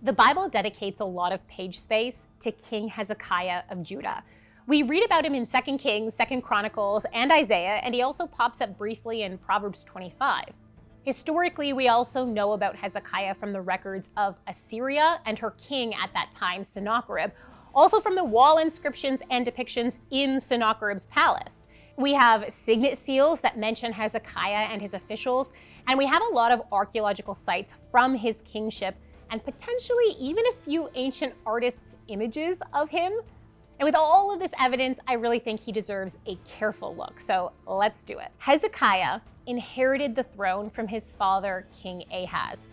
The Bible dedicates a lot of page space to King Hezekiah of Judah. We read about him in 2 Kings, 2 Chronicles, and Isaiah, and he also pops up briefly in Proverbs 25. Historically, we also know about Hezekiah from the records of Assyria and her king at that time, Sennacherib, also from the wall inscriptions and depictions in Sennacherib's palace. We have signet seals that mention Hezekiah and his officials, and we have a lot of archaeological sites from his kingship and potentially even a few ancient artists' images of him. And with all of this evidence, I really think he deserves a careful look, so let's do it. Hezekiah inherited the throne from his father, King Ahaz.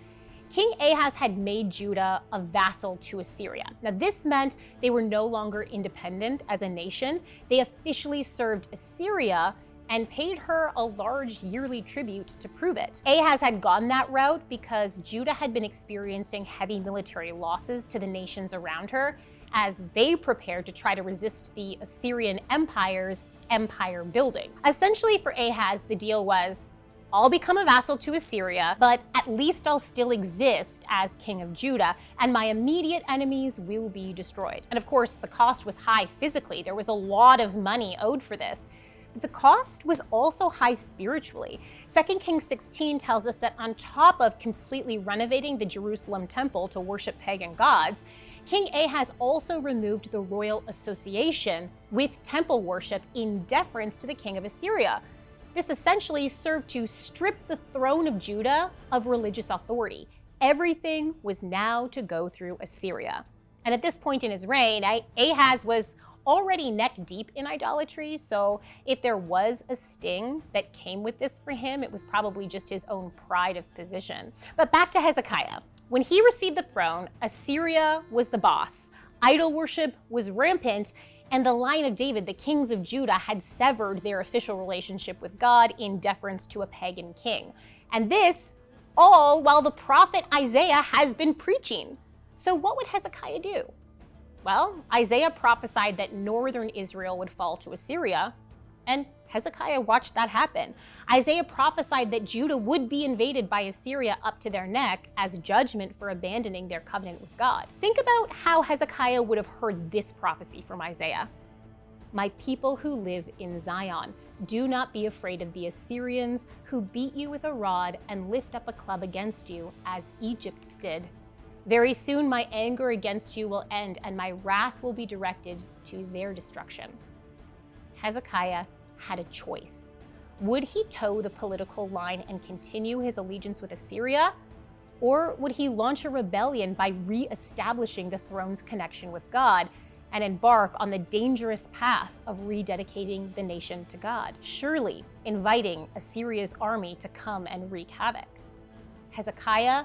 King Ahaz had made Judah a vassal to Assyria. Now, this meant they were no longer independent as a nation. They officially served Assyria and paid her a large yearly tribute to prove it. Ahaz had gone that route because Judah had been experiencing heavy military losses to the nations around her as they prepared to try to resist the Assyrian Empire's empire building. Essentially for Ahaz, the deal was, I'll become a vassal to Assyria, but at least I'll still exist as king of Judah, and my immediate enemies will be destroyed. And of course, the cost was high physically. There was a lot of money owed for this. But the cost was also high spiritually. 2 Kings 16 tells us that on top of completely renovating the Jerusalem temple to worship pagan gods, King Ahaz also removed the royal association with temple worship in deference to the king of Assyria. This essentially served to strip the throne of Judah of religious authority. Everything was now to go through Assyria. And at this point in his reign, Ahaz was already neck deep in idolatry, so if there was a sting that came with this for him, it was probably just his own pride of position. But back to Hezekiah. When he received the throne, Assyria was the boss, idol worship was rampant, and the line of David, the kings of Judah, had severed their official relationship with God in deference to a pagan king. And this all while the prophet Isaiah has been preaching. So what would Hezekiah do? Well, Isaiah prophesied that northern Israel would fall to Assyria, and Hezekiah watched that happen. Isaiah prophesied that Judah would be invaded by Assyria up to their neck as judgment for abandoning their covenant with God. Think about how Hezekiah would have heard this prophecy from Isaiah. My people who live in Zion, do not be afraid of the Assyrians who beat you with a rod and lift up a club against you, as Egypt did. Very soon my anger against you will end, and my wrath will be directed to their destruction. Hezekiah had a choice. Would he toe the political line and continue his allegiance with Assyria? Or would he launch a rebellion by re-establishing the throne's connection with God and embark on the dangerous path of rededicating the nation to God, surely inviting Assyria's army to come and wreak havoc? Hezekiah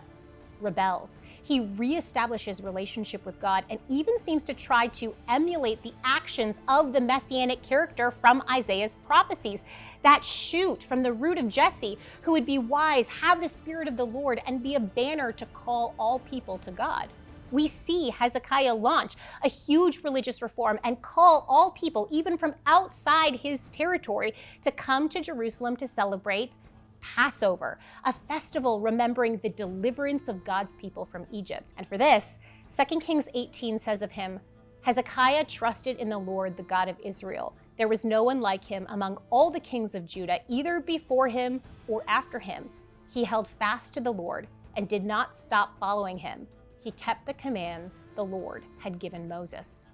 rebels. He reestablishes relationship with God and even seems to try to emulate the actions of the messianic character from Isaiah's prophecies that shoot from the root of Jesse, who would be wise, have the Spirit of the Lord, and be a banner to call all people to God. We see Hezekiah launch a huge religious reform and call all people, even from outside his territory, to come to Jerusalem to celebrate Passover, a festival remembering the deliverance of God's people from Egypt. And for this, 2 Kings 18 says of him, Hezekiah trusted in the Lord, the God of Israel. There was no one like him among all the kings of Judah, either before him or after him. He held fast to the Lord and did not stop following him. He kept the commands the Lord had given Moses.